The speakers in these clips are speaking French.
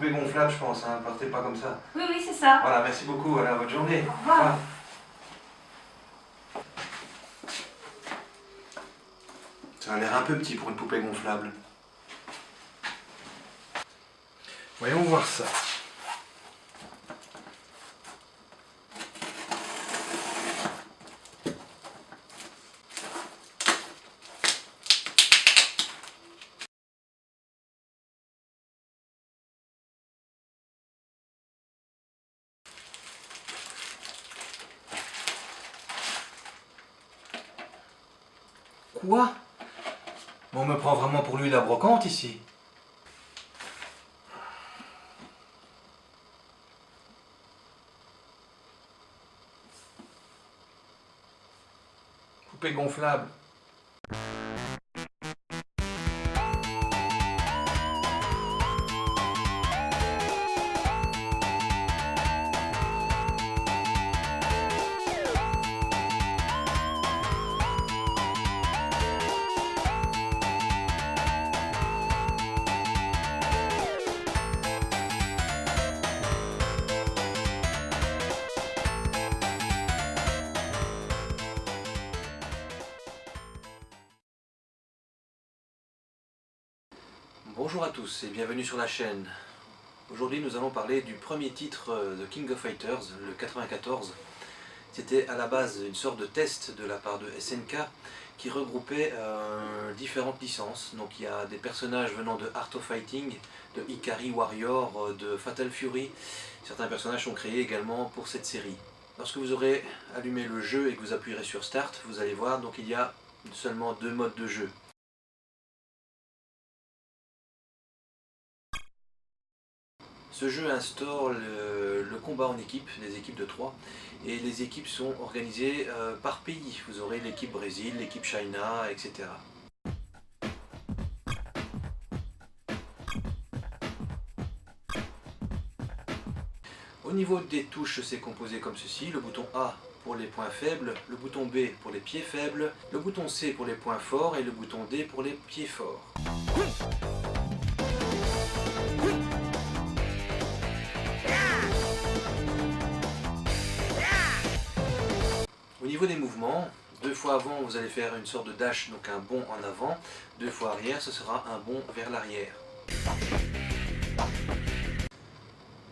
poupée gonflable, je pense, hein. Partez pas comme ça. Oui, oui, c'est ça. Voilà, merci beaucoup, voilà, bonne journée. Au revoir. Ça a l'air un peu petit pour une poupée gonflable. Voyons voir ça. Quoi? On me prend vraiment pour lui la brocante ici. Poupée gonflable. Bonjour à tous et bienvenue sur la chaîne. Aujourd'hui nous allons parler du premier titre de King of Fighters, le 94. C'était à la base une sorte de test de la part de SNK qui regroupait différentes licences. Donc il y a des personnages venant de Art of Fighting, de Ikari Warrior, de Fatal Fury. Certains personnages sont créés également pour cette série. Lorsque vous aurez allumé le jeu et que vous appuierez sur Start, vous allez voir donc il y a seulement deux modes de jeu. Ce jeu instaure le combat en équipe, des équipes de 3, et les équipes sont organisées par pays. Vous aurez l'équipe Brésil, l'équipe China, etc. Au niveau des touches, c'est composé comme ceci: le bouton A pour les points faibles, le bouton B pour les pieds faibles, le bouton C pour les points forts et le bouton D pour les pieds forts. Au niveau des mouvements, 2 fois avant vous allez faire une sorte de dash, donc un bond en avant, 2 fois arrière ce sera un bond vers l'arrière.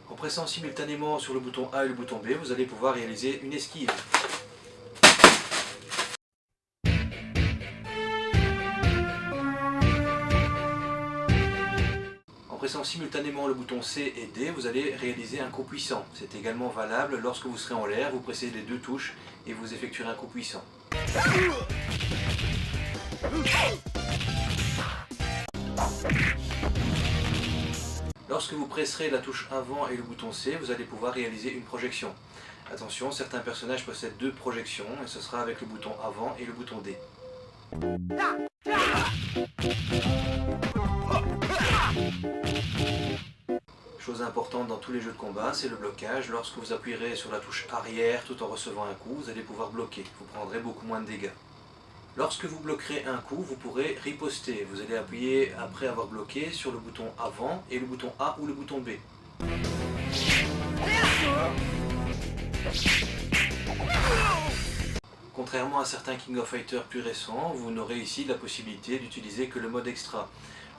En pressant simultanément sur le bouton A et le bouton B, vous allez pouvoir réaliser une esquive. En pressant simultanément le bouton C et D, vous allez réaliser un coup puissant. C'est également valable lorsque vous serez en l'air, vous pressez les deux touches et vous effectuerez un coup puissant. Lorsque vous presserez la touche avant et le bouton C, vous allez pouvoir réaliser une projection. Attention, certains personnages possèdent deux projections et ce sera avec le bouton avant et le bouton D. Chose importante dans tous les jeux de combat, c'est le blocage. Lorsque vous appuierez sur la touche arrière tout en recevant un coup, vous allez pouvoir bloquer. Vous prendrez beaucoup moins de dégâts. Lorsque vous bloquerez un coup, vous pourrez riposter. Vous allez appuyer après avoir bloqué sur le bouton avant et le bouton A ou le bouton B. Contrairement à certains King of Fighters plus récents, vous n'aurez ici la possibilité d'utiliser que le mode extra.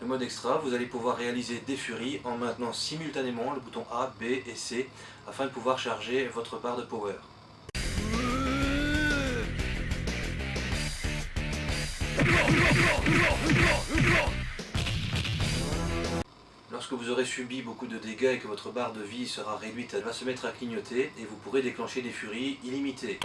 Le mode extra, vous allez pouvoir réaliser des furies en maintenant simultanément le bouton A, B et C afin de pouvoir charger votre barre de power. Lorsque vous aurez subi beaucoup de dégâts et que votre barre de vie sera réduite, elle va se mettre à clignoter et vous pourrez déclencher des furies illimitées.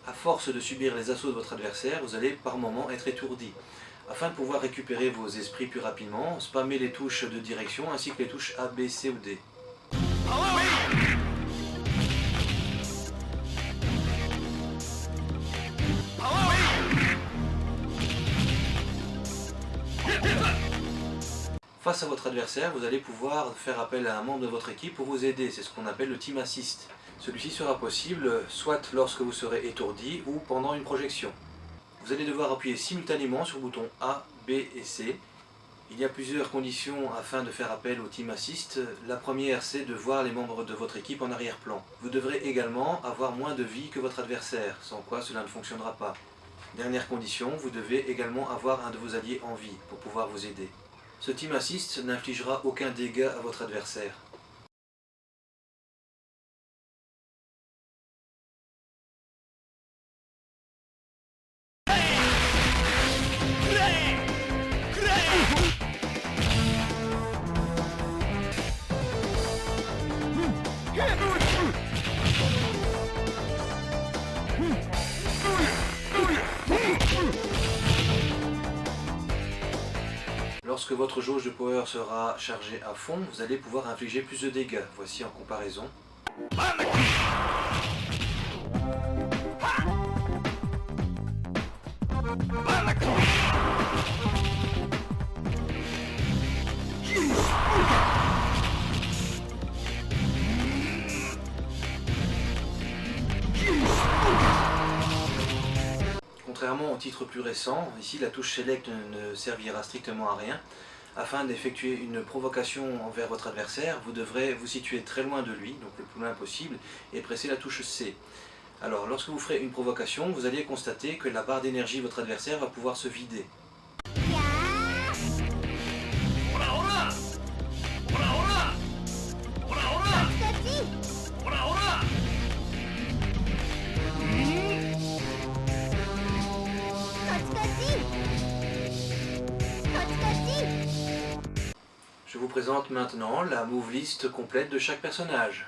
À force de subir les assauts de votre adversaire, vous allez par moments être étourdi. Afin de pouvoir récupérer vos esprits plus rapidement, spammez les touches de direction ainsi que les touches A, B, C ou D. face à votre adversaire, vous allez pouvoir faire appel à un membre de votre équipe pour vous aider. C'est ce qu'on appelle le team assist. Celui-ci sera possible soit lorsque vous serez étourdi ou pendant une projection. Vous allez devoir appuyer simultanément sur le bouton A, B et C. Il y a plusieurs conditions afin de faire appel au Team Assist. La première, c'est de voir les membres de votre équipe en arrière-plan. Vous devrez également avoir moins de vie que votre adversaire, sans quoi cela ne fonctionnera pas. Dernière condition, vous devez également avoir un de vos alliés en vie pour pouvoir vous aider. Ce Team Assist n'infligera aucun dégât à votre adversaire. Lorsque votre jauge de power sera chargée à fond, vous allez pouvoir infliger plus de dégâts. Voici en comparaison. Contrairement au titre plus récent, ici la touche Select ne servira strictement à rien. Afin d'effectuer une provocation envers votre adversaire, vous devrez vous situer très loin de lui, donc le plus loin possible, et presser la touche C. Alors lorsque vous ferez une provocation, vous allez constater que la barre d'énergie de votre adversaire va pouvoir se vider. Je vous présente maintenant la move list complète de chaque personnage.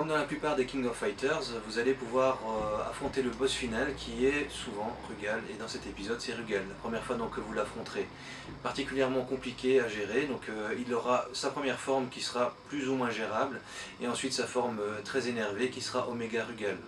Comme dans la plupart des King of Fighters, vous allez pouvoir affronter le boss final qui est souvent Rugal, et dans cet épisode c'est Rugal, la première fois donc que vous l'affronterez. Particulièrement compliqué à gérer, donc il aura sa première forme qui sera plus ou moins gérable, et ensuite sa forme très énervée qui sera Omega Rugal.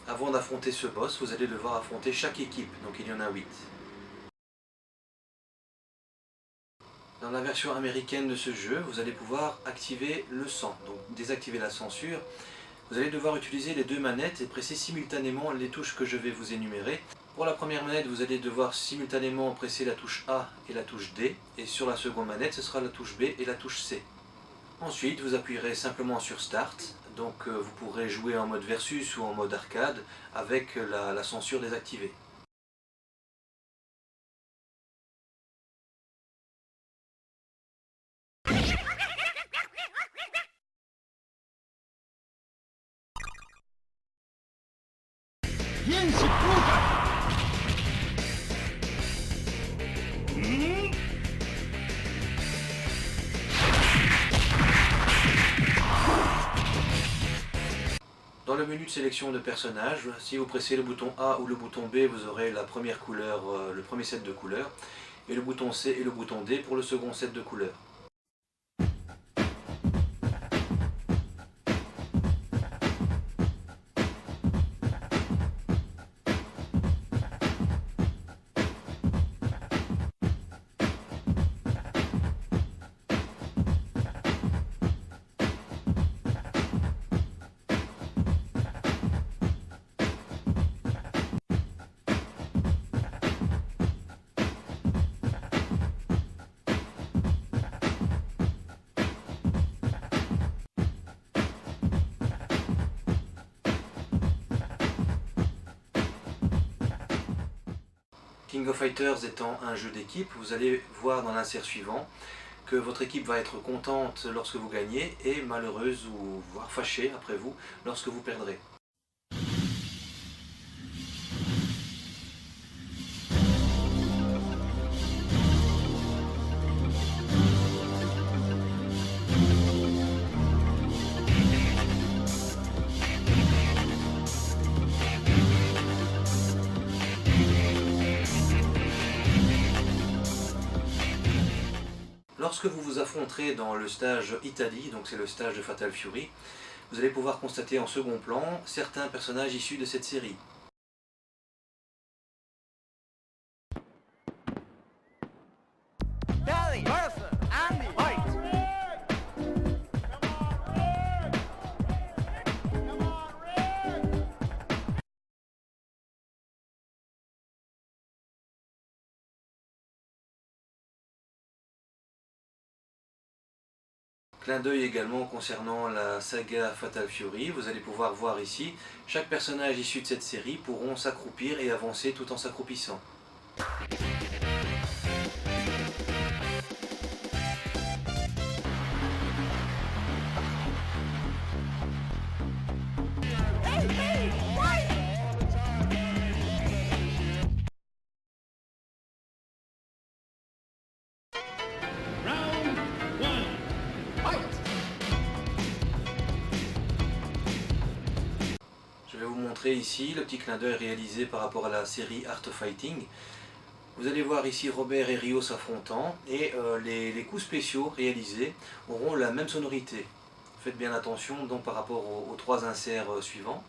Avant d'affronter ce boss, vous allez devoir affronter chaque équipe, donc il y en a 8. Dans la version américaine de ce jeu, vous allez pouvoir activer le sang, donc désactiver la censure. Vous allez devoir utiliser les deux manettes et presser simultanément les touches que je vais vous énumérer. Pour la première manette, vous allez devoir simultanément presser la touche A et la touche D, et sur la seconde manette, ce sera la touche B et la touche C. Ensuite, vous appuierez simplement sur Start, donc vous pourrez jouer en mode versus ou en mode arcade avec la censure désactivée. Dans le menu de sélection de personnages, si vous pressez le bouton A ou le bouton B, vous aurez la première couleur, le premier set de couleurs, et le bouton C et le bouton D pour le second set de couleurs. King of Fighters étant un jeu d'équipe, vous allez voir dans l'insert suivant que votre équipe va être contente lorsque vous gagnez et malheureuse ou voire fâchée après vous lorsque vous perdrez. lorsque vous vous affronterez dans le stage Italie, donc c'est le stage de Fatal Fury, vous allez pouvoir constater en second plan certains personnages issus de cette série. Clin d'œil également concernant la saga Fatal Fury, vous allez pouvoir voir ici, chaque personnage issu de cette série pourront s'accroupir et avancer tout en s'accroupissant. Je vais vous montrer ici le petit clin d'œil réalisé par rapport à la série Art of Fighting. Vous allez voir ici Robert et Ryo s'affrontant et les coups spéciaux réalisés auront la même sonorité. Faites bien attention donc par rapport aux trois inserts suivants.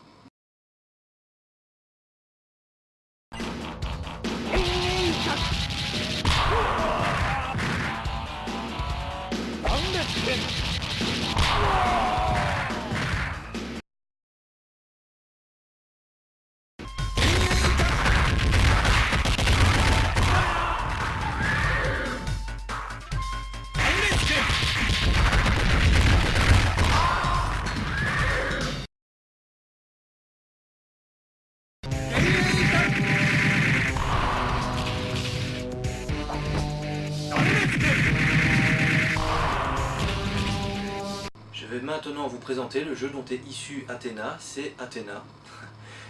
Je vais maintenant vous présenter le jeu dont est issu Athéna, c'est Athéna,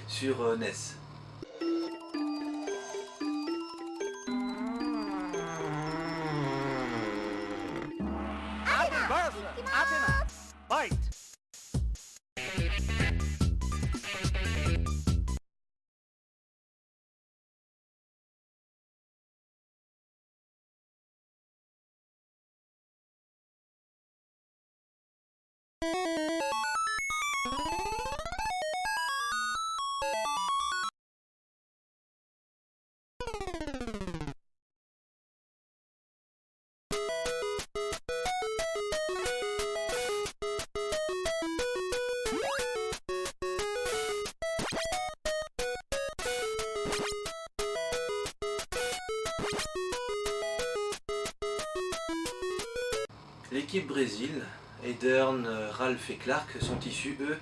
sur NES. Athéna, fight! L'équipe Brésil, Edern, Ralph et Clark sont issus, eux,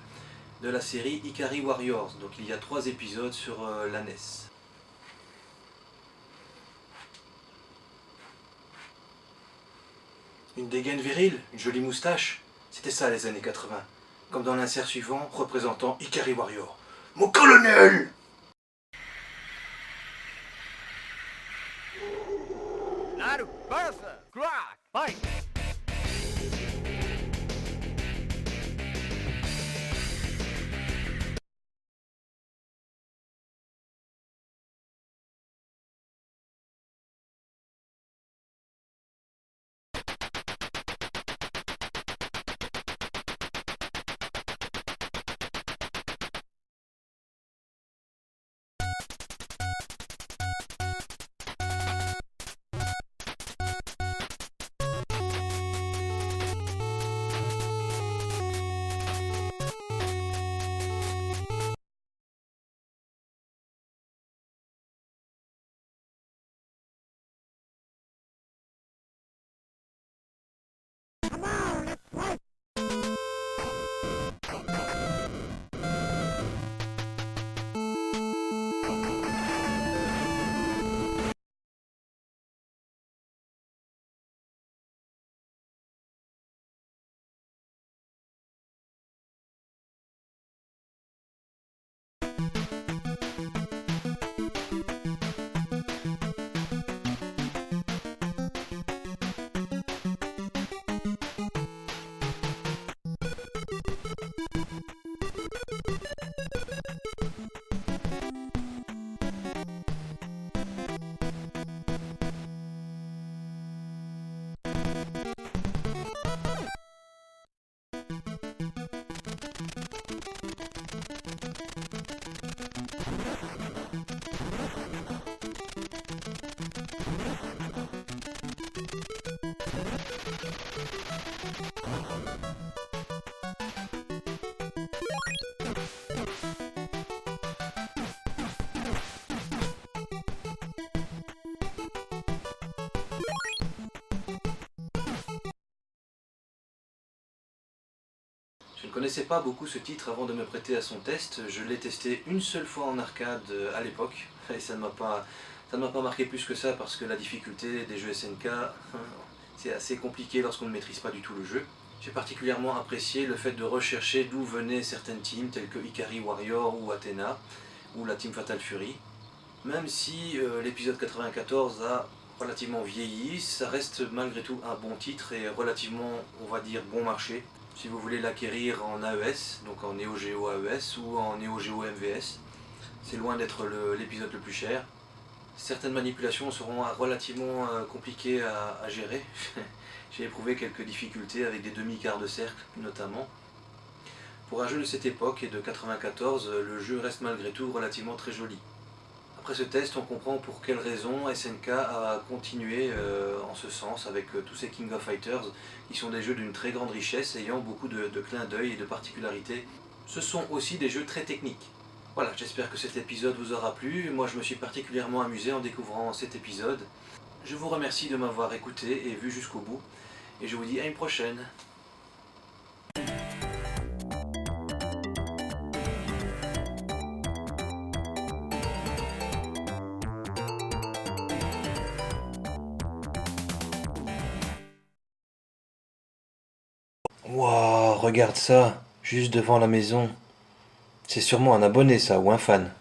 de la série Ikari Warriors. Donc il y a 3 épisodes sur la NES. Une dégaine virile, une jolie moustache, c'était ça les années 80. Comme dans l'insert suivant, représentant Ikari Warrior. Mon colonel! Naru versus Clark, fight! Je ne connaissais pas beaucoup ce titre avant de me prêter à son test. Je l'ai testé une seule fois en arcade à l'époque et ça ne m'a pas marqué plus que ça parce que la difficulté des jeux SNK, c'est assez compliqué lorsqu'on ne maîtrise pas du tout le jeu. J'ai particulièrement apprécié le fait de rechercher d'où venaient certaines teams telles que Ikari Warrior ou Athena ou la team Fatal Fury. Même si l'épisode 94 a relativement vieilli, ça reste malgré tout un bon titre et relativement, on va dire, bon marché. Si vous voulez l'acquérir en AES, donc en Neo Geo AES ou en Neo Geo MVS, c'est loin d'être l'épisode le plus cher. Certaines manipulations seront relativement compliquées à gérer. J'ai éprouvé quelques difficultés avec des demi-quarts de cercle notamment. Pour un jeu de cette époque et de 94, le jeu reste malgré tout relativement très joli. Après ce test, on comprend pour quelles raisons SNK a continué en ce sens avec tous ces King of Fighters qui sont des jeux d'une très grande richesse ayant beaucoup de clins d'œil et de particularités. Ce sont aussi des jeux très techniques. Voilà, j'espère que cet épisode vous aura plu. Moi je me suis particulièrement amusé en découvrant cet épisode. Je vous remercie de m'avoir écouté et vu jusqu'au bout. Et je vous dis à une prochaine. Wouah, regarde ça, juste devant la maison. C'est sûrement un abonné ça, ou un fan.